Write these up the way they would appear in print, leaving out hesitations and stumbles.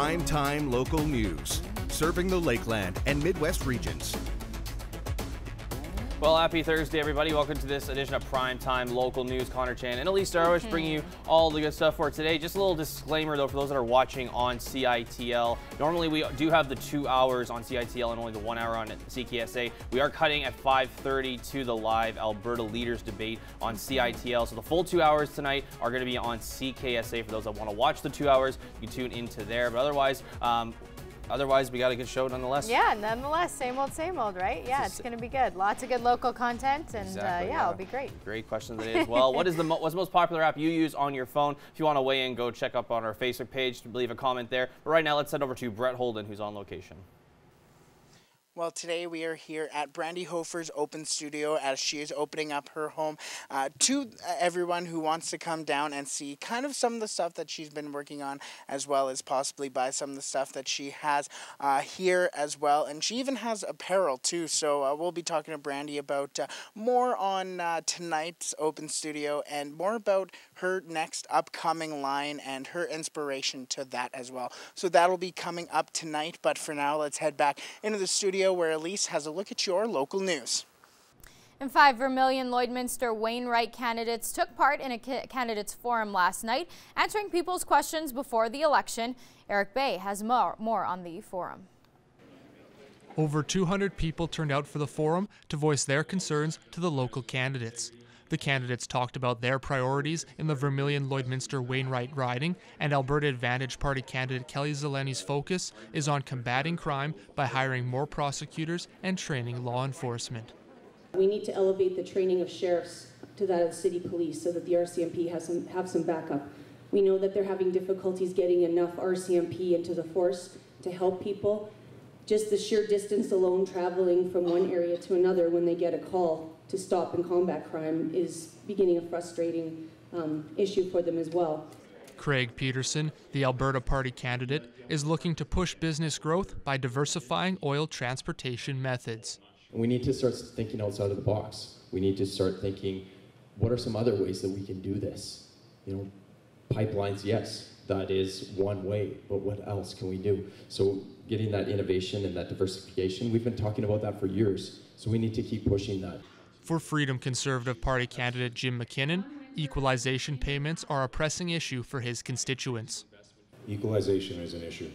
Prime Time Local News, serving the Lakeland and Midwest regions. Well, happy Thursday, everybody. Welcome to this edition of Prime Time Local News. Connor Chan and Elise Darwish bringing you all the good stuff for today. Just a little disclaimer, though, for those that are watching on CITL. Normally, we do have the 2 hours on CITL and only the 1 hour on CKSA. We are cutting at 5:30 to the live Alberta Leaders Debate on CITL. So the full 2 hours tonight are going to be on CKSA. For those that want to watch the 2 hours, you can tune into there. But otherwise, we got a good show nonetheless. Yeah, nonetheless, same old, right? Yeah, it's going to be good. Lots of good local content, and Exactly, yeah, it'll be great. Great questions today as well. What's the most popular app you use on your phone? If you want to weigh in, go check up on our Facebook page to leave a comment there. But right now, let's head over to Brett Holden, who's on location. Well, today we are here at Brandy Hofer's open studio as she is opening up her home to everyone who wants to come down and see kind of some of the stuff that she's been working on, as well as possibly buy some of the stuff that she has here as well. And she even has apparel too. So we'll be talking to Brandy about more on tonight's open studio and more about her next upcoming line and her inspiration to that as well. So that'll be coming up tonight. But for now, let's head back into the studio where Elise has a look at your local news. And 5 Vermilion Lloydminster Wainwright candidates took part in a candidates forum last night, answering people's questions before the election. Eric Bay has more on the forum. Over 200 people turned out for the forum to voice their concerns to the local candidates. The candidates talked about their priorities in the Vermilion Lloydminster Wainwright riding, and Alberta Advantage Party candidate Kelly Zeleni's focus is on combating crime by hiring more prosecutors and training law enforcement. We need to elevate the training of sheriffs to that of city police so that the RCMP have some backup. We know that they're having difficulties getting enough RCMP into the force to help people. Just the sheer distance alone traveling from one area to another when they get a call to stop and combat crime is beginning a frustrating issue for them as well. Craig Peterson, the Alberta Party candidate, is looking to push business growth by diversifying oil transportation methods. We need to start thinking outside of the box. We need to start thinking, what are some other ways that we can do this? You know, pipelines, yes, that is one way, but what else can we do? So getting that innovation and that diversification, we've been talking about that for years, so we need to keep pushing that. For Freedom Conservative Party candidate Jim McKinnon, equalization payments are a pressing issue for his constituents. Equalization is an issue.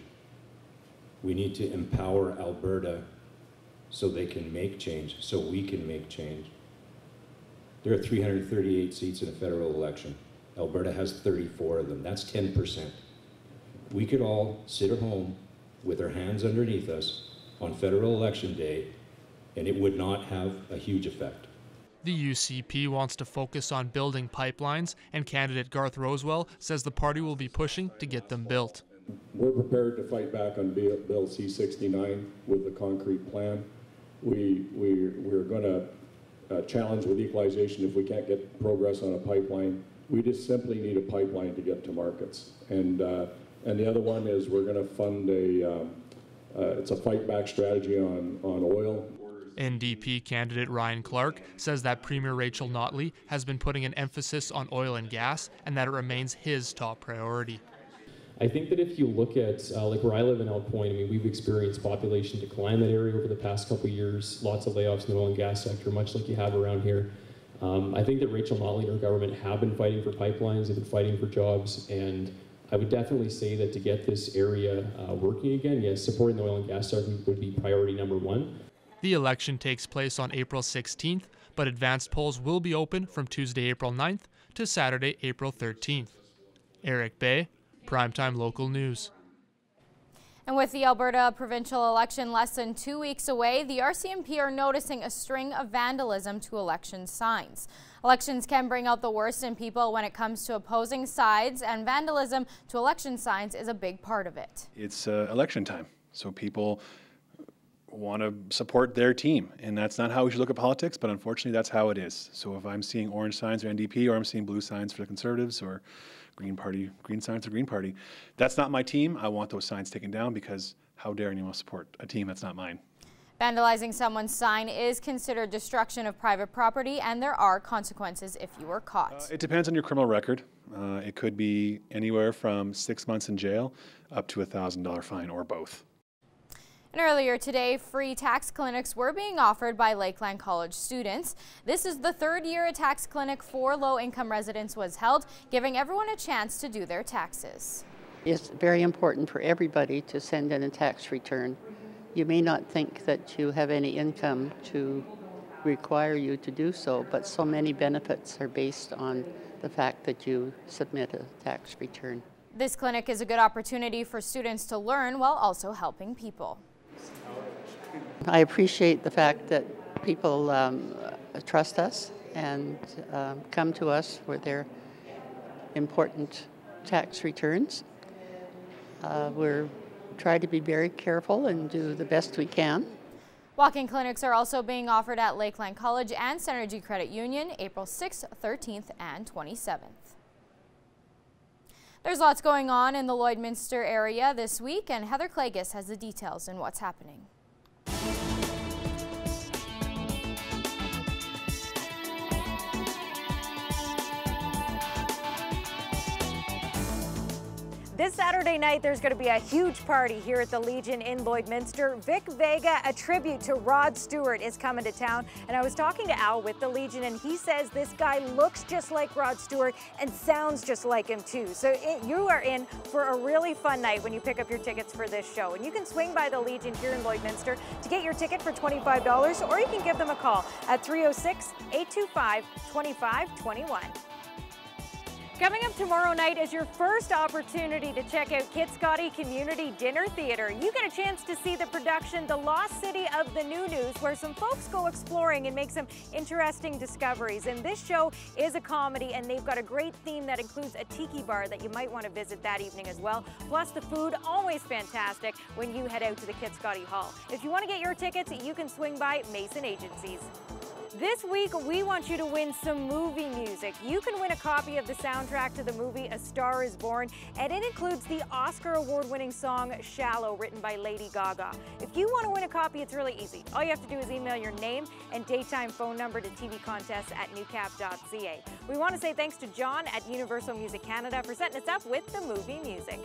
We need to empower Alberta so they can make change, so we can make change. There are 338 seats in a federal election. Alberta has 34 of them. That's 10%. We could all sit at home with our hands underneath us on federal election day, and it would not have a huge effect. The UCP wants to focus on building pipelines, and candidate Garth Rosewell says the party will be pushing to get them built. We're prepared to fight back on Bill C-69 with a concrete plan. We're going to challenge with equalization if we can't get progress on a pipeline. We just simply need a pipeline to get to markets. And the other one is we're going to fund it's a fight back strategy on oil. NDP candidate Ryan Clark says that Premier Rachel Notley has been putting an emphasis on oil and gas and that it remains his top priority. I think that if you look at, like where I live in Elk Point, I mean, we've experienced population decline in that area over the past couple of years, lots of layoffs in the oil and gas sector, much like you have around here. I think that Rachel Notley and her government have been fighting for pipelines, they've been fighting for jobs, and I would definitely say that to get this area working again, yes, supporting the oil and gas sector would be priority number one. The election takes place on April 16th, but advanced polls will be open from Tuesday, April 9th to Saturday, April 13th. Eric Bay, Primetime Local News. And with the Alberta provincial election less than 2 weeks away, the RCMP are noticing a string of vandalism to election signs. Elections can bring out the worst in people when it comes to opposing sides, and vandalism to election signs is a big part of it. It's election time, so people want to support their team, and that's not how we should look at politics, but unfortunately that's how it is. So if I'm seeing orange signs for NDP, or I'm seeing blue signs for the Conservatives, or green signs for Green Party, that's not my team. I want those signs taken down, because how dare anyone support a team that's not mine? Vandalizing someone's sign is considered destruction of private property, and there are consequences if you are caught. It depends on your criminal record. It could be anywhere from 6 months in jail up to a $1,000 fine or both. And earlier today, free tax clinics were being offered by Lakeland College students. This is the third year a tax clinic for low-income residents was held, giving everyone a chance to do their taxes. It's very important for everybody to send in a tax return. You may not think that you have any income to require you to do so, but so many benefits are based on the fact that you submit a tax return. This clinic is a good opportunity for students to learn while also helping people. I appreciate the fact that people trust us and come to us for their important tax returns. We're trying to be very careful and do the best we can. Walk-in clinics are also being offered at Lakeland College and Synergy Credit Union April 6th, 13th, and 27th. There's lots going on in the Lloydminster area this week, and Heather Klages has the details on what's happening. This Saturday night, there's going to be a huge party here at the Legion in Lloydminster. Vic Vega, a tribute to Rod Stewart, is coming to town. And I was talking to Al with the Legion, and he says this guy looks just like Rod Stewart and sounds just like him, too. So you are in for a really fun night when you pick up your tickets for this show. And you can swing by the Legion here in Lloydminster to get your ticket for $25, or you can give them a call at 306-825-2521. Coming up tomorrow night is your first opportunity to check out Kit Scotty Community Dinner Theater. You get a chance to see the production, The Lost City of the New News, where some folks go exploring and make some interesting discoveries. And this show is a comedy, and they've got a great theme that includes a tiki bar that you might want to visit that evening as well. Plus the food, always fantastic when you head out to the Kit Scotty Hall. If you want to get your tickets, you can swing by Mason Agencies. This week, we want you to win some movie music. You can win a copy of the soundtrack to the movie A Star is Born, and it includes the Oscar award-winning song Shallow, written by Lady Gaga. If you want to win a copy, it's really easy. All you have to do is email your name and daytime phone number to tvcontests@newcap.ca. We want to say thanks to John at Universal Music Canada for setting us up with the movie music.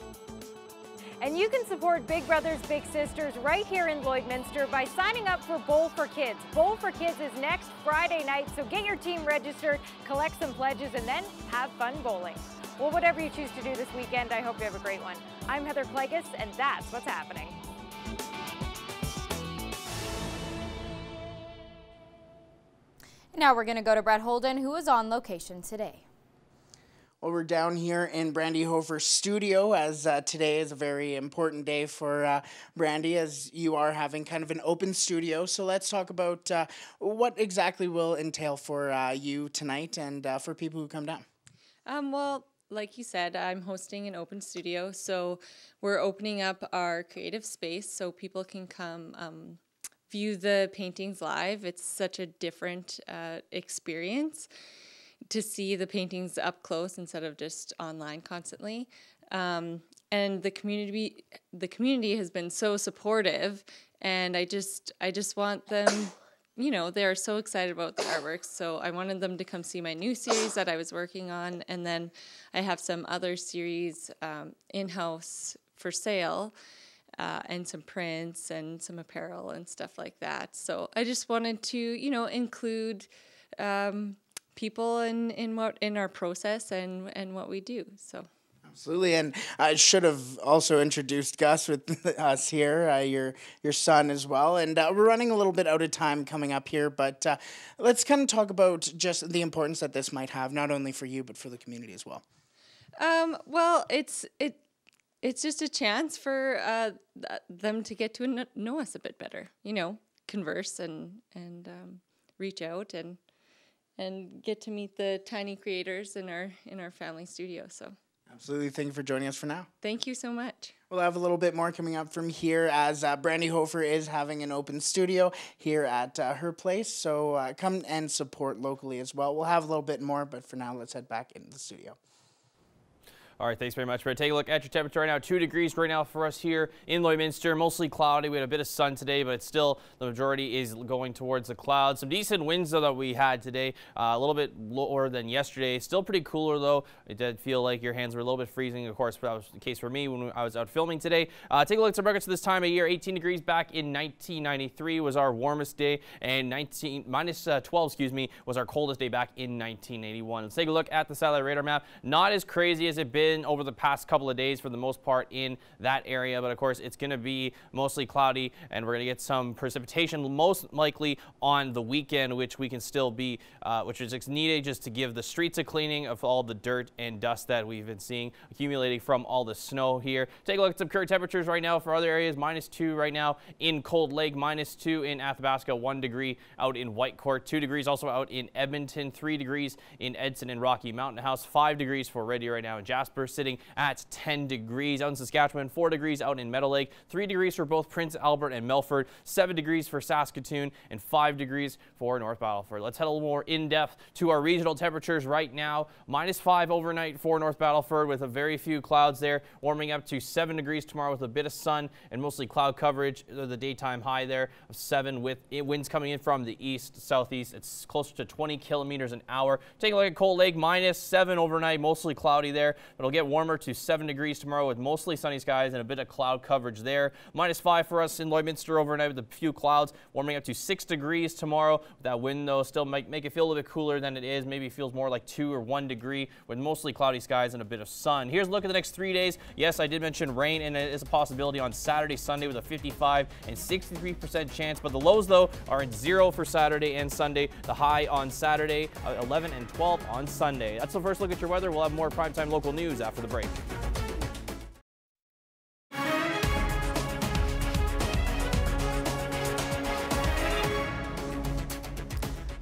And you can support Big Brothers Big Sisters right here in Lloydminster by signing up for Bowl for Kids. Bowl for Kids is next Friday night, so get your team registered, collect some pledges, and then have fun bowling. Well, whatever you choose to do this weekend, I hope you have a great one. I'm Heather Klages, and that's what's happening. Now we're going to go to Brett Holden, who is on location today. Well, we're down here in Brandy Hofer's studio, as today is a very important day for Brandy, as you are having kind of an open studio. So let's talk about what exactly will entail for you tonight and for people who come down. Well, like you said, I'm hosting an open studio, so we're opening up our creative space so people can come view the paintings live. It's such a different experience to see the paintings up close instead of just online constantly. And the community has been so supportive, and I just want them, you know, they're so excited about the artwork. So I wanted them to come see my new series that I was working on, and then I have some other series in-house for sale, and some prints and some apparel and stuff like that. So I just wanted to, you know, include people in our process and what we do. So absolutely, and I should have also introduced Gus with us here, your son as well. And we're running a little bit out of time coming up here, but let's kind of talk about just the importance that this might have, not only for you but for the community as well. Well, it's just a chance for them to get to know us a bit better. You know, converse and reach out and get to meet the tiny creators in our family studio. So absolutely, thank you for joining us for now. Thank you so much. We'll have a little bit more coming up from here, as Brandy Hofer is having an open studio here at her place. So come and support locally as well. We'll have a little bit more, but for now, let's head back into the studio. All right, thanks very much, Brett. Take a look at your temperature right now. 2 degrees right now for us here in Lloydminster. Mostly cloudy. We had a bit of sun today, but it's still the majority is going towards the clouds. Some decent winds, though, that we had today. A little bit lower than yesterday. Still pretty cooler, though. It did feel like your hands were a little bit freezing. Of course, that was the case for me when I was out filming today. Take a look at some records this time of year. 18 degrees back in 1993 was our warmest day, and minus 12, was our coldest day back in 1981. Let's take a look at the satellite radar map. Not as crazy as it's been over the past couple of days for the most part in that area, but of course it's going to be mostly cloudy, and we're going to get some precipitation most likely on the weekend, which we can still be which is needed just to give the streets a cleaning of all the dirt and dust that we've been seeing accumulating from all the snow here. Take a look at some current temperatures right now for other areas. -2 right now in Cold Lake, -2 in Athabasca, 1 degree out in Whitecourt, 2 degrees also out in Edmonton, 3 degrees in Edson and Rocky Mountain House, 5 degrees for Red Deer right now in Jasper, sitting at 10 degrees. Out in Saskatchewan, 4 degrees out in Meadow Lake, 3 degrees for both Prince Albert and Melfort, 7 degrees for Saskatoon, and 5 degrees for North Battleford. Let's head a little more in-depth to our regional temperatures right now. -5 overnight for North Battleford with a very few clouds there, warming up to 7 degrees tomorrow with a bit of sun and mostly cloud coverage. The daytime high there of 7 with winds coming in from the east, southeast. It's closer to 20 kilometers an hour. Take a look at Cold Lake, -7 overnight, mostly cloudy there, but it'll get warmer to 7 degrees tomorrow with mostly sunny skies and a bit of cloud coverage there. -5 for us in Lloydminster overnight with a few clouds, warming up to 6 degrees tomorrow. That wind, though, still might make it feel a little bit cooler than it is. Maybe feels more like 2 or 1 degree with mostly cloudy skies and a bit of sun. Here's a look at the next 3 days. Yes, I did mention rain, and it is a possibility on Saturday, Sunday with a 55 and 63% chance, but the lows, though, are at 0 for Saturday and Sunday. The high on Saturday, 11 and 12 on Sunday. That's the first look at your weather. We'll have more primetime local news after the break.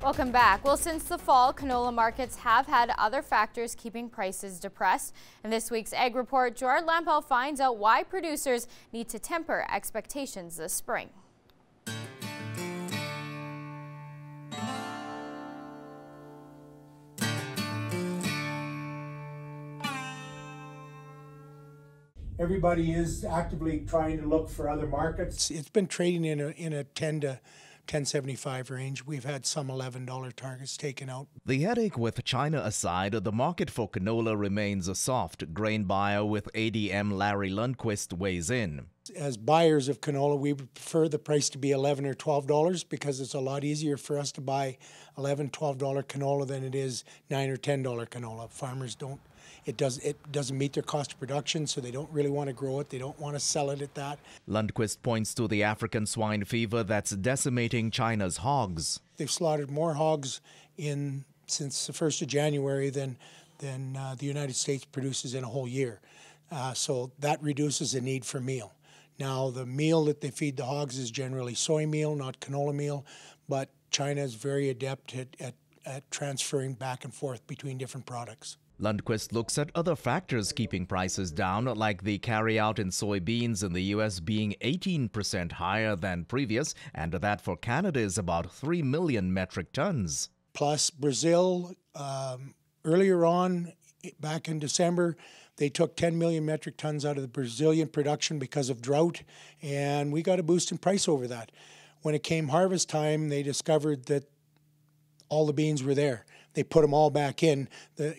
Welcome back. Well, since the fall, canola markets have had other factors keeping prices depressed. In this week's Ag Report, Gerard Lampel finds out why producers need to temper expectations this spring. Everybody is actively trying to look for other markets. It's been trading in a 10 to 10.75 range. We've had some $11 targets taken out. The headache with China aside, the market for canola remains soft. Grain buyer with ADM Larry Lundquist weighs in. As buyers of canola, we would prefer the price to be $11 or $12 because it's a lot easier for us to buy $11, $12 canola than it is $9 or $10 canola. Farmers don't. It doesn't meet their cost of production, so they don't really want to grow it. They don't want to sell it at that. Lundquist points to the African swine fever that's decimating China's hogs. They've slaughtered more hogs since the 1st of January than the United States produces in a whole year. So that reduces the need for meal. Now, the meal that they feed the hogs is generally soy meal, not canola meal, but China is very adept at transferring back and forth between different products. Lundquist looks at other factors keeping prices down, like the carryout in soybeans in the U.S. being 18% higher than previous, and that for Canada is about 3 million metric tons. Plus, Brazil, earlier on, back in December, they took 10 million metric tons out of the Brazilian production because of drought, and we got a boost in price over that. When it came harvest time, they discovered that all the beans were there. They put them all back in. The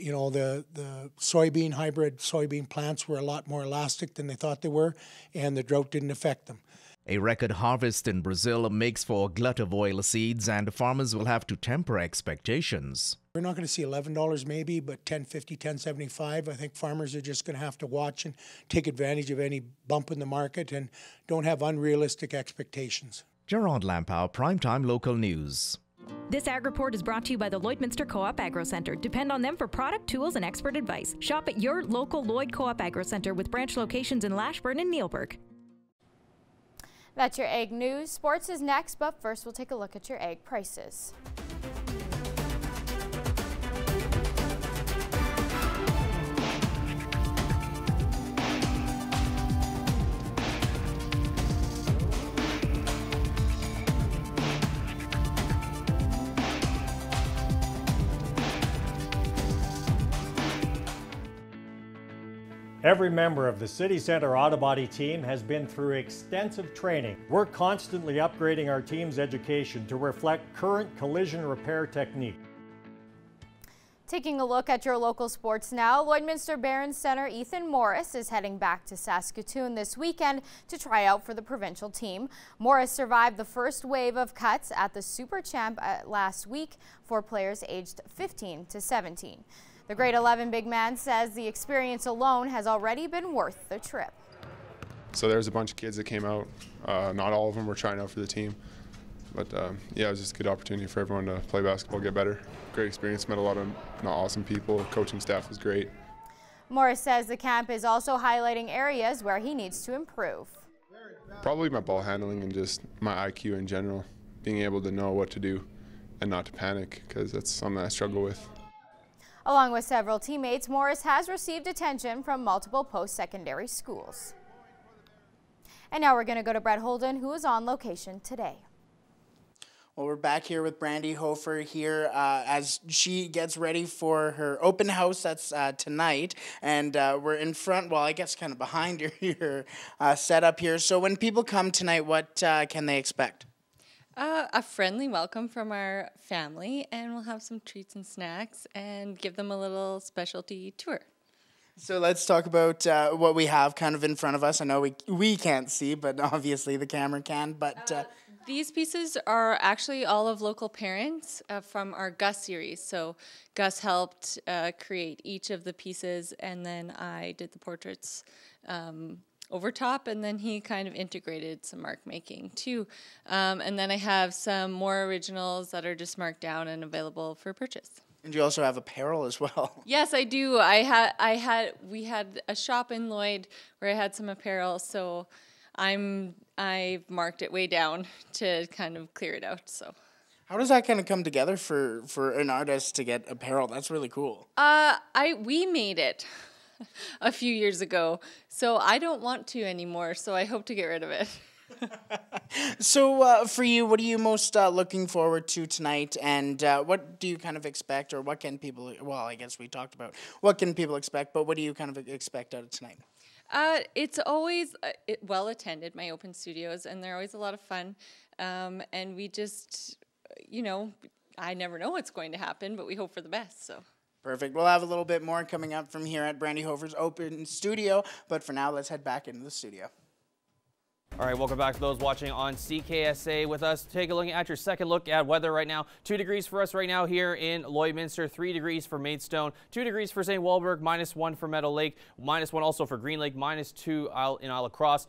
soybean hybrid soybean plants were a lot more elastic than they thought they were, and the drought didn't affect them. A record harvest in Brazil makes for a glut of oil seeds, and farmers will have to temper expectations. We're not going to see $11 maybe, but $10.50, $10.75. I think farmers are just going to have to watch and take advantage of any bump in the market and don't have unrealistic expectations. Gerard Lampau, Primetime Local News. This Ag Report is brought to you by the Lloydminster Co-op Agro Center. Depend on them for product, tools, and expert advice. Shop at your local Lloyd Co-op Agro Center with branch locations in Lashburn and Neilburg. That's your Ag News. Sports is next, but first we'll take a look at your egg prices. Every member of the City Centre Auto Body team has been through extensive training. We're constantly upgrading our team's education to reflect current collision repair technique. Taking a look at your local sports now, Lloydminster Barons center Ethan Morris is heading back to Saskatoon this weekend to try out for the provincial team. Morris survived the first wave of cuts at the Super Champ last week for players aged 15 to 17. The grade 11 big man says the experience alone has already been worth the trip. So there's a bunch of kids that came out. Not all of them were trying out for the team. But yeah, it was just a good opportunity for everyone to play basketball, get better. Great experience, met a lot of awesome people. Coaching staff was great. Morris says the camp is also highlighting areas where he needs to improve. Probably my ball handling and just my IQ in general. Being able to know what to do and not to panic, because that's something I struggle with. Along with several teammates, Morris has received attention from multiple post-secondary schools. And now we're going to go to Brett Holden, who is on location today. Well, we're back here with Brandy Hofer here as she gets ready for her open house that's tonight. And we're in front, well, I guess kind of behind your setup here. So when people come tonight, what can they expect? A friendly welcome from our family, and we'll have some treats and snacks and give them a little specialty tour. So let's talk about what we have kind of in front of us. I know we can't see, but obviously the camera can. But these pieces are actually all of local parents from our Gus series. So Gus helped create each of the pieces, and then I did the portraits over top, and then he kind of integrated some mark making too. And then I have some more originals that are just marked down and available for purchase. And you also have apparel as well. Yes, I do. We had a shop in Lloyd where I had some apparel, so I've marked it way down to kind of clear it out. So how does that kind of come together for an artist to get apparel? That's really cool. We made it a few years ago, so I don't want to anymore, so I hope to get rid of it. So for you, what are you most looking forward to tonight, and what do you kind of expect, or what can people, well, I guess we talked about what can people expect, but what do you kind of expect out of tonight? It's always well attended, my open studios, and they're always a lot of fun, and we just, I never know what's going to happen, but we hope for the best, so. Perfect. We'll have a little bit more coming up from here at Brandy Hofer's open studio, but for now, let's head back into the studio. All right, welcome back to those watching on CKSA with us. Take a look at your second look at weather right now. 2 degrees for us right now here in Lloydminster, 3 degrees for Maidstone, 2 degrees for St. Walburg, -1 for Meadow Lake, -1 also for Green Lake, -2 out in Isle La Crosse,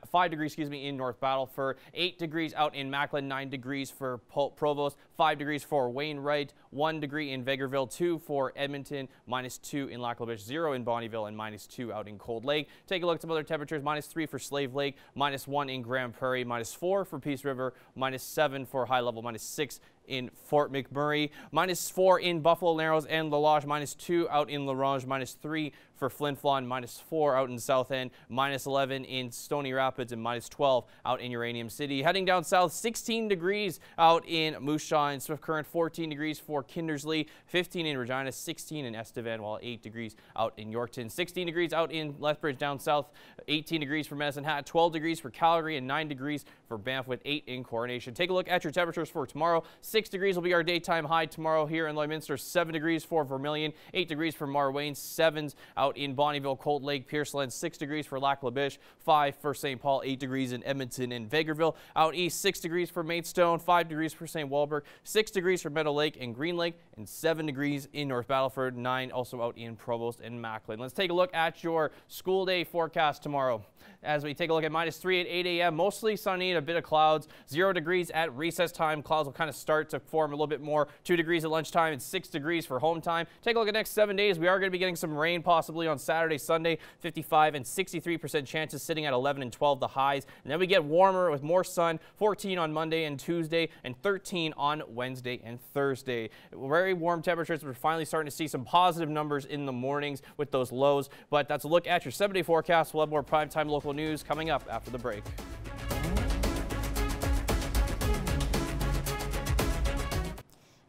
5 degrees, in North Battleford, 8 degrees out in Macklin, 9 degrees for Provost, 5 degrees for Wainwright, 1 degree in Vegreville, 2 for Edmonton, -2 in Lac La Biche, 0 in Bonnyville, and -2 out in Cold Lake. Take a look at some other temperatures, -3 for Slave Lake, -1 in Grand Prairie, -4 for Peace River, -7 for High Level, -6 in Fort McMurray, -4 in Buffalo Narrows and La Loche, -2 out in La Ronge, -3 for Flin Flon, -4 out in South End, -11 in Stony Rapids, and -12 out in Uranium City. Heading down south, 16 degrees out in Moose Jaw and Swift Current, 14 degrees for Kindersley, 15 in Regina, 16 in Estevan, while 8 degrees out in Yorkton, 16 degrees out in Lethbridge down south, 18 degrees for Medicine Hat, 12 degrees for Calgary, and 9 degrees for Banff with 8 in Coronation. Take a look at your temperatures for tomorrow. 6 degrees will be our daytime high tomorrow here in Lloydminster, 7 degrees for Vermilion, 8 degrees for Marwayne, 7s out in Bonnyville, Cold Lake, Pierceland, 6 degrees for Lac La Biche, 5 for St. Paul, 8 degrees in Edmonton and Vegreville. Out east, 6 degrees for Maidstone, 5 degrees for St. Walburg, 6 degrees for Meadow Lake and Green Lake, and 7 degrees in North Battleford, 9 also out in Provost and Macklin. Let's take a look at your school day forecast tomorrow. As we take a look at -3 at 8 a.m., mostly sunny and a bit of clouds, 0 degrees at recess time. Clouds will kind of start to form a little bit more, 2 degrees at lunchtime and 6 degrees for home time. Take a look at the next 7 days. We are going to be getting some rain possibly on Saturday, Sunday, 55 and 63% chances, sitting at 11 and 12 the highs. And then we get warmer with more sun, 14 on Monday and Tuesday, and 13 on Wednesday and Thursday. Very warm temperatures. We're finally starting to see some positive numbers in the mornings with those lows. But that's a look at your 7-day forecast. We'll have more primetime local news coming up after the break.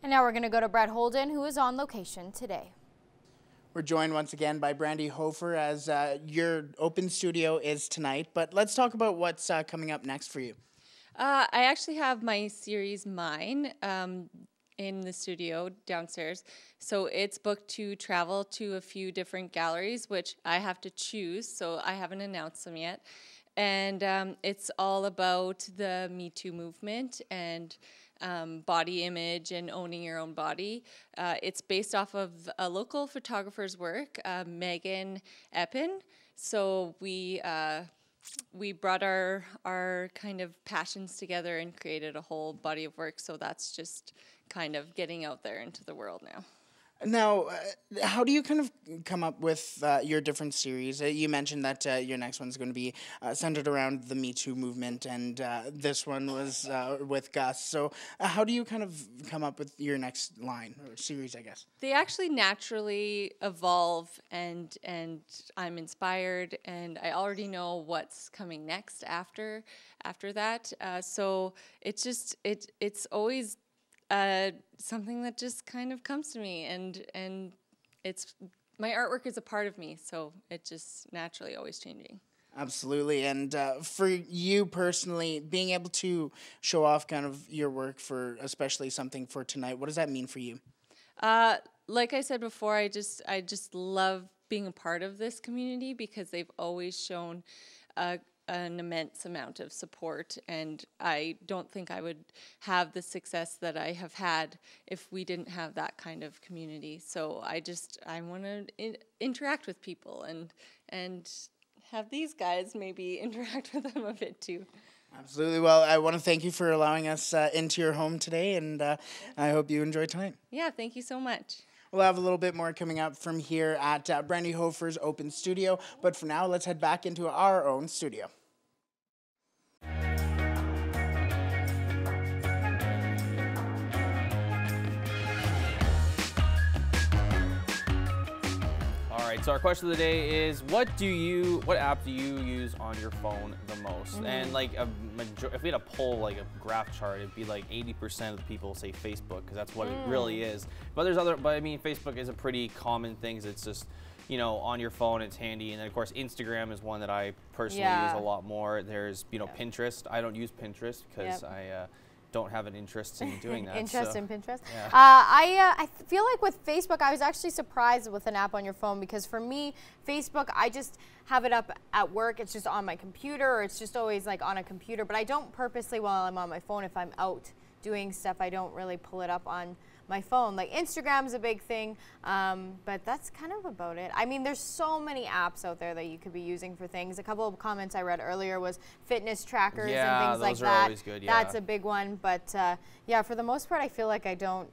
And now we're going to go to Brett Holden, who is on location today. We're joined once again by Brandy Hofer as your open studio is tonight. But let's talk about what's coming up next for you. I actually have my series Mine in the studio downstairs. So it's booked to travel to a few different galleries, which I have to choose. So I haven't announced them yet. And it's all about the Me Too movement and body image and owning your own body. It's based off of a local photographer's work, Megan Eppin. So we brought our kind of passions together and created a whole body of work. So that's just kind of getting out there into the world now. Now, how do you kind of come up with your different series? You mentioned that your next one's going to be centered around the Me Too movement, and this one was with Gus. So how do you kind of come up with your next line or series, I guess? They actually naturally evolve, and I'm inspired, and I already know what's coming next after that. So it's always something that just kind of comes to me, and it's my artwork is a part of me, so it's just naturally always changing. Absolutely. And for you personally, being able to show off kind of your work for especially something for tonight, what does that mean for you? Like I said before, I just love being a part of this community because they've always shown an immense amount of support, and I don't think I would have the success that I have had if we didn't have that kind of community. So I want to interact with people and have these guys maybe interact with them a bit too. Absolutely. Well, I want to thank you for allowing us into your home today, and I hope you enjoy tonight. Yeah, thank you so much. We'll have a little bit more coming up from here at Brandy Hofer's Open Studio, but for now, let's head back into our own studio. All right, so our question of the day is, what app do you use on your phone the most? Mm-hmm. And like if we had a poll, like a graph chart, it'd be like 80% of the people say Facebook, because that's what it really is. But I mean, Facebook is a pretty common thing. It's just, you know, on your phone, it's handy. And then of course, Instagram is one that I personally use a lot more. There's, you know, Pinterest. I don't use Pinterest because I don't have an interest in doing that. In Pinterest? Yeah. I feel like with Facebook, I was actually surprised with an app on your phone, because for me, Facebook, I just have it up at work. It's just on my computer, or it's just always like on a computer, but I don't purposely, while I'm on my phone, if I'm out doing stuff, I don't really pull it up on my phone. Like Instagram's a big thing, but that's kind of about it. I mean, there's so many apps out there that you could be using for things. A couple of comments I read earlier was fitness trackers and things like that. Yeah, those are always good, yeah. That's a big one, but yeah, for the most part, I feel like I don't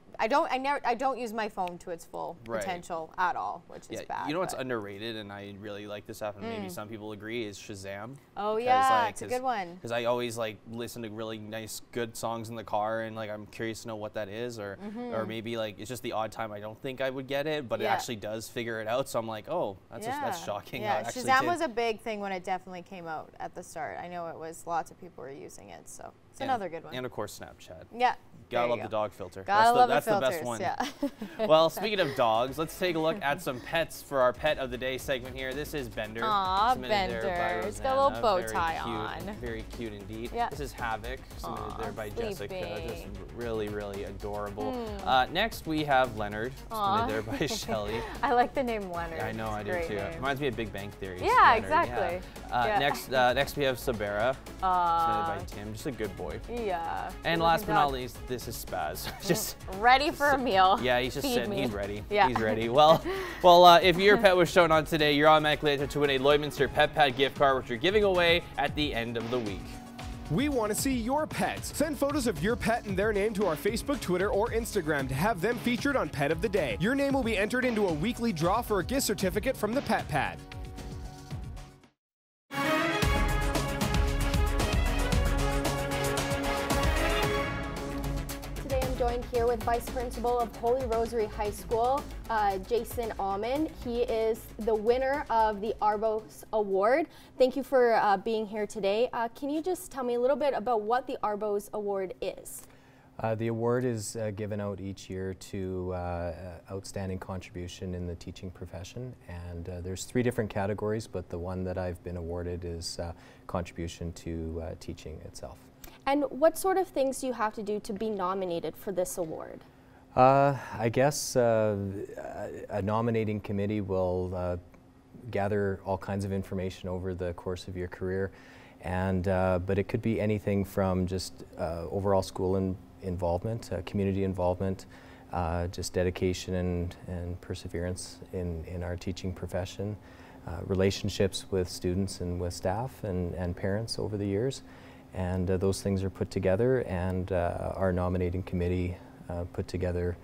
use my phone to its full potential at all, which is bad. You know what's underrated, and I really like this app, and maybe some people agree, is Shazam. Oh yeah, it's a good one. Because I always like listen to really nice, good songs in the car, and like I'm curious to know what that is, or maybe like it's just the odd time I don't think I would get it, but it actually does figure it out. So I'm like, oh, that's shocking. Yeah, Shazam was a big thing when it definitely came out at the start. I know it was, lots of people were using it, so it's another good one. And of course, Snapchat. Yeah. Gotta love the dog filter. That's the best one. Yeah. Well, speaking of dogs, let's take a look at some pets for our pet of the day segment here. This is Bender. Aw, Bender. He's got a little bow tie on. Very cute indeed. Yeah. This is Havoc, submitted there by Jessica. Just really, really adorable. Next, we have Leonard, submitted there by Shelly. I like the name Leonard. I know, I do too. It reminds me of Big Bang Theory. Yeah, Leonard. exactly. Yeah. Next we have Sabera, submitted by Tim. Just a good boy. Yeah. And last but not least, this is Spaz. Just ready for a meal. Yeah, he's just sitting. Me. He's ready. Yeah. He's ready. Well, if your pet was shown on today, you're automatically entered to win a Lloydminster Pet Pad gift card, which you're giving away at the end of the week. We want to see your pets. Send photos of your pet and their name to our Facebook, Twitter, or Instagram to have them featured on Pet of the Day. Your name will be entered into a weekly draw for a gift certificate from the Pet Pad. Joined here with Vice Principal of Holy Rosary High School, Jason Alman. He is the winner of the Arbos Award. Thank you for being here today. Can you just tell me a little bit about what the Arbos Award is? The award is given out each year to outstanding contribution in the teaching profession, and there's 3 different categories, but the one that I've been awarded is contribution to teaching itself. And what sort of things do you have to do to be nominated for this award? I guess a nominating committee will gather all kinds of information over the course of your career, and but it could be anything from just overall school involvement, community involvement, just dedication and perseverance in our teaching profession, relationships with students and with staff and parents over the years, and those things are put together, and our nominating committee put together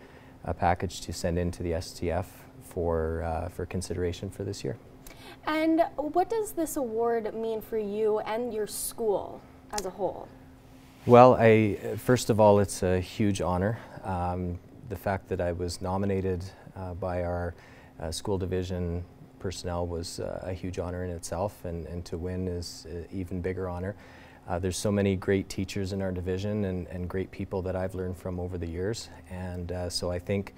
a package to send in to the STF for consideration for this year. And what does this award mean for you and your school as a whole? Well, first of all, it's a huge honor. The fact that I was nominated by our school division personnel was a huge honor in itself, and to win is an even bigger honor. There's so many great teachers in our division and great people that I've learned from over the years, and so I think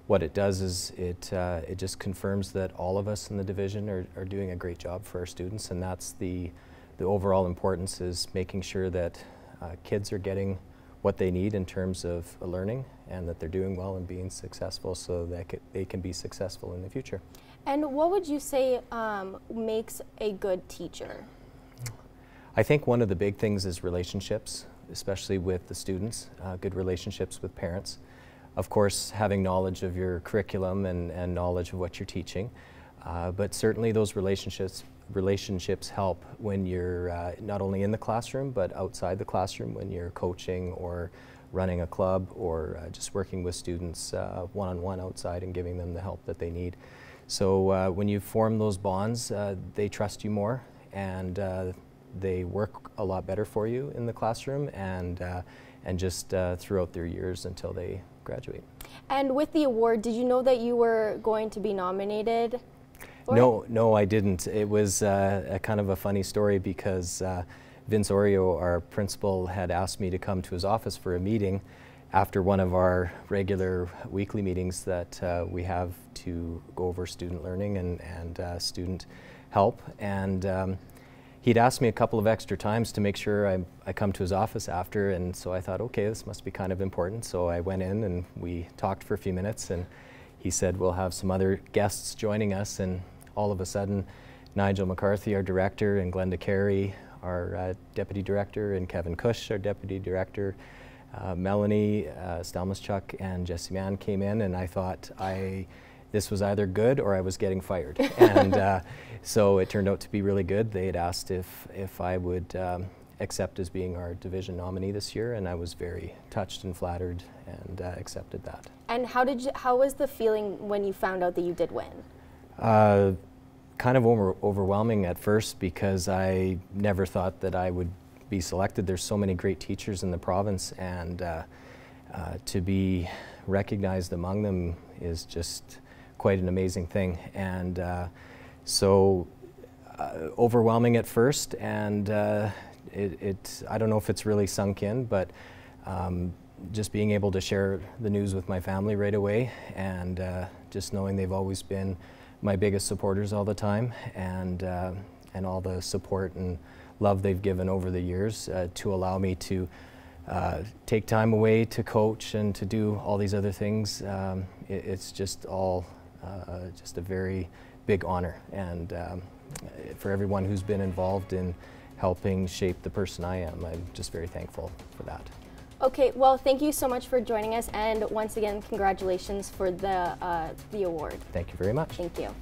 what it does is it just confirms that all of us in the division are doing a great job for our students, and that's the overall importance, is making sure that kids are getting what they need in terms of learning, and that they're doing well and being successful so that they can be successful in the future. And what would you say makes a good teacher? I think one of the big things is relationships, especially with the students, good relationships with parents. Of course, having knowledge of your curriculum and knowledge of what you're teaching, but certainly those relationships help when you're not only in the classroom but outside the classroom, when you're coaching or running a club or just working with students one-on-one outside and giving them the help that they need. So when you form those bonds, they trust you more, and they work a lot better for you in the classroom and just throughout their years until they graduate. And with the award, did you know that you were going to be nominated? No, I didn't. It was a kind of a funny story because Vince Oreo, our principal, had asked me to come to his office for a meeting after one of our regular weekly meetings that we have to go over student learning and student help. And he'd asked me a couple of extra times to make sure I come to his office after, and so I thought, okay, this must be kind of important. So I went in and we talked for a few minutes, and he said we'll have some other guests joining us, and all of a sudden Nigel McCarthy, our director, and Glenda Carey, our deputy director, and Kevin Cush, our deputy director, Melanie Stelmaschuk, and Jesse Mann came in, and I thought this was either good or I was getting fired. And so it turned out to be really good. They had asked if I would accept as being our division nominee this year, and I was very touched and flattered and accepted that. And how was the feeling when you found out that you did win? Kind of overwhelming at first, because I never thought that I would be selected. There's so many great teachers in the province, and to be recognized among them is just quite an amazing thing. And so overwhelming at first, and I don't know if it's really sunk in, but just being able to share the news with my family right away, and just knowing they've always been my biggest supporters all the time, and all the support and love they've given over the years to allow me to take time away to coach and to do all these other things. It's just all just a very big honor, and for everyone who's been involved in helping shape the person I am, I'm just very thankful for that. Okay, well, thank you so much for joining us, and once again, congratulations for the award. Thank you very much. Thank you.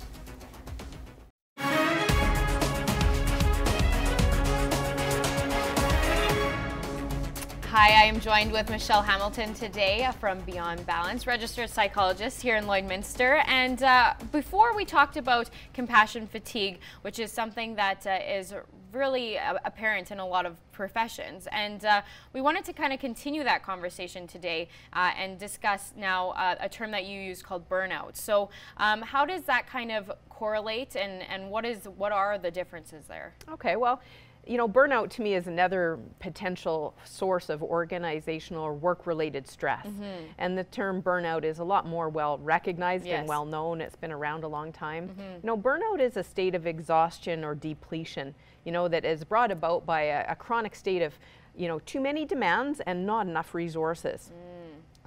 Hi, I am joined with Michelle Hamilton today from Beyond Balance, registered psychologist here in Lloydminster. And before we talked about compassion fatigue, which is something that is really apparent in a lot of professions. And we wanted to kind of continue that conversation today and discuss now a term that you use called burnout. So how does that kind of correlate, and what are the differences there? Okay, well, you know, burnout to me is another potential source of organizational or work-related stress. And the term burnout is a lot more well recognized and well known. It's been around a long time. You know, burnout is a state of exhaustion or depletion, you know, that is brought about by a chronic state of, you know, too many demands and not enough resources.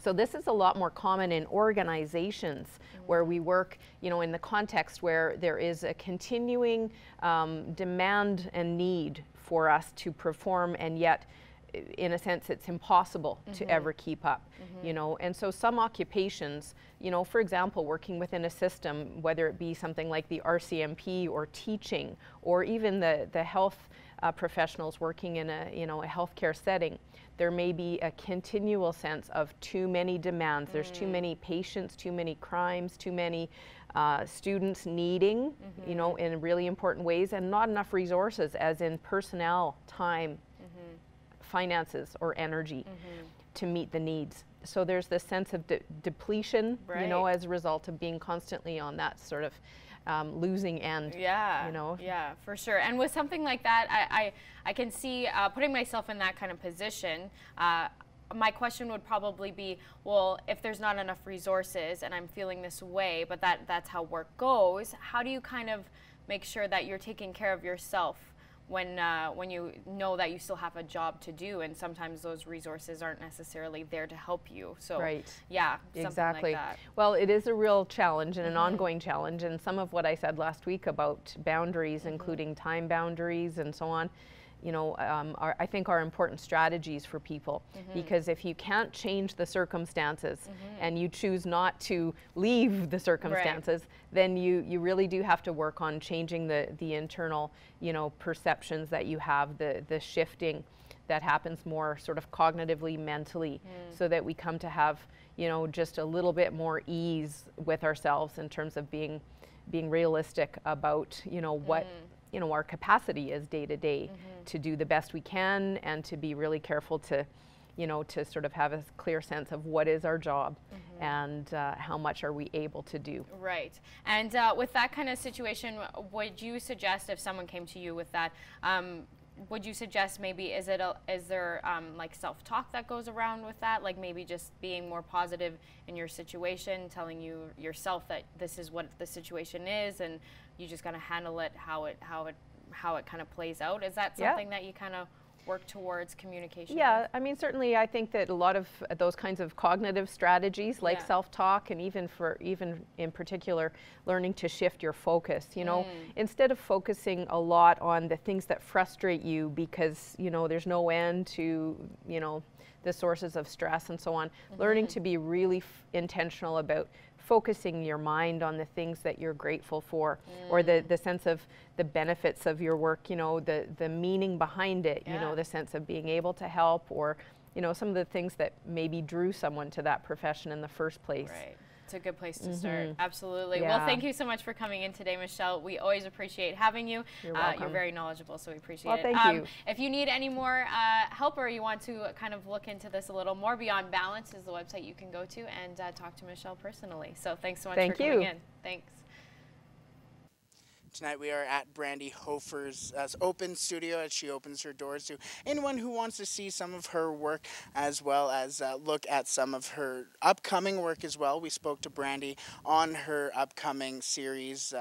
So this is a lot more common in organizations where we work, you know, in the context where there is a continuing demand and need for us to perform, and yet, in a sense, it's impossible to ever keep up, you know. And so some occupations, you know, for example, working within a system, whether it be something like the RCMP or teaching, or even the health professionals working in a, you know, a healthcare setting, there may be a continual sense of too many demands. There's too many patients, too many crimes, too many students needing, you know, in really important ways, and not enough resources, as in personnel, time, finances, or energy to meet the needs. So there's this sense of depletion, you know, as a result of being constantly on that sort of losing end. Yeah, you know. Yeah, for sure. And with something like that, I can see putting myself in that kind of position. My question would probably be, well, if there's not enough resources and I'm feeling this way, but that's how work goes, how do you kind of make sure that you're taking care of yourself when you know that you still have a job to do, and sometimes those resources aren't necessarily there to help you? So yeah, exactly. Like that. Well, it is a real challenge and an ongoing challenge, and some of what I said last week about boundaries, including time boundaries and so on, you know, I think are important strategies for people, because if you can't change the circumstances and you choose not to leave the circumstances, then you really do have to work on changing the internal, you know, perceptions that you have, the shifting that happens more sort of cognitively, mentally, so that we come to have, you know, just a little bit more ease with ourselves in terms of being realistic about, you know, what you know, our capacity is day to day to do the best we can, and to be really careful to, you know, to sort of have a clear sense of what is our job and how much are we able to do. Right. And with that kind of situation, would you suggest, if someone came to you with that, would you suggest maybe, is there like self-talk that goes around with that? Like maybe just being more positive in your situation, telling yourself that this is what the situation is, and you just gotta handle it how it kind of plays out? Is that something that you kind of work towards communication? Yeah, with? I mean, certainly I think that a lot of those kinds of cognitive strategies, like self-talk, and even in particular learning to shift your focus, you know, instead of focusing a lot on the things that frustrate you because, you know, there's no end to, you know, the sources of stress and so on, learning to be really intentional about focusing your mind on the things that you're grateful for, or the sense of the benefits of your work, you know, the meaning behind it, you know, the sense of being able to help, or, you know, some of the things that maybe drew someone to that profession in the first place. Right. It's a good place to start. Absolutely. Well, thank you so much for coming in today, Michelle. We always appreciate having you. You're welcome. You're very knowledgeable, so we appreciate it. Thank you. If you need any more help, or you want to kind of look into this a little more, Beyond Balance is the website you can go to and talk to Michelle personally. So thanks so much for coming in. Thanks. Tonight we are at Brandy Hofer's open studio as she opens her doors to anyone who wants to see some of her work, as well as look at some of her upcoming work as well. We spoke to Brandy on her upcoming series,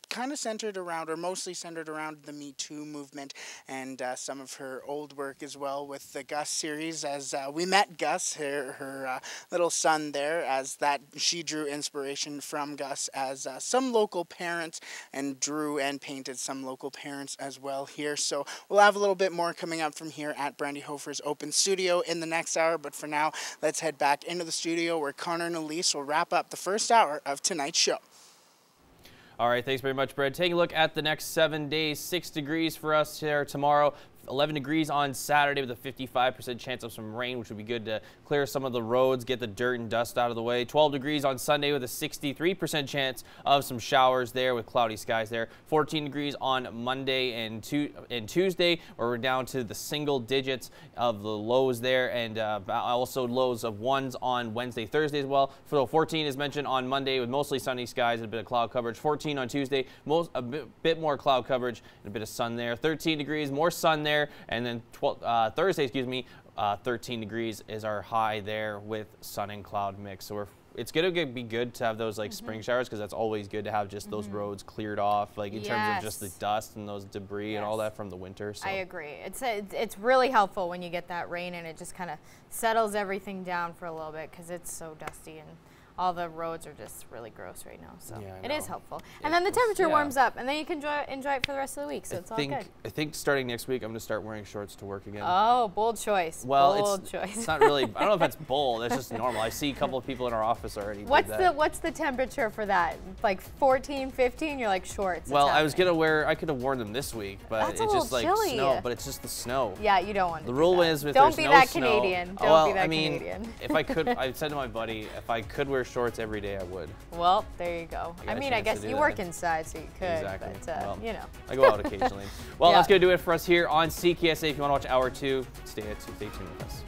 kind of centered around, or mostly centered around, the Me Too movement, and some of her old work as well with the Gus series, as we met Gus, her little son there, as that she drew inspiration from Gus, as some local parents, and drew and painted some local parents as well here. So we'll have a little bit more coming up from here at Brandy Hofer's open studio in the next hour, but for now, let's head back into the studio where Connor and Elise will wrap up the first hour of tonight's show. All right, thanks very much, Brad. Taking a look at the next 7 days, 6 degrees for us here tomorrow. 11 degrees on Saturday with a 55% chance of some rain, which would be good to clear some of the roads, get the dirt and dust out of the way. 12 degrees on Sunday with a 63% chance of some showers there with cloudy skies there. 14 degrees on Monday and Tuesday, where we're down to the single digits of the lows there, and also lows of 1s on Wednesday, Thursday as well. So 14 is mentioned on Monday with mostly sunny skies and a bit of cloud coverage. 14 on Tuesday, a bit more cloud coverage and a bit of sun there. 13 degrees, more sun there. And then Thursday, 13 degrees is our high there with sun and cloud mix. So it's going to be good to have those like spring showers, because that's always good to have just those roads cleared off, like in terms of just the dust and those debris and all that from the winter. So. I agree. It's really helpful when you get that rain and it just kind of settles everything down for a little bit, because it's so dusty and all the roads are just really gross right now. So it is helpful. And then the temperature warms up, and then you can enjoy it for the rest of the week. So it's all good. I think starting next week, I'm going to start wearing shorts to work again. Oh, bold choice. Well, it's not really, I don't know if that's bold. It's just normal. I see a couple of people in our office already. What's the temperature for that? Like 14, 15? You're like shorts. Well, I could have worn them this week, but it's just like chilly. snow. But it's just the snow. Yeah, you don't want to. The rule is if don't there's be no that snow, Canadian. Don't be that Canadian. Canadian. If I could, I said to my buddy, if I could wear shorts every day, I would. Well, there you go. I mean, I guess you work inside, so you could. Exactly. But you know. I go out occasionally. Well, that's going to do it for us here on CKSA. If you want to watch Hour 2, stay tuned with us.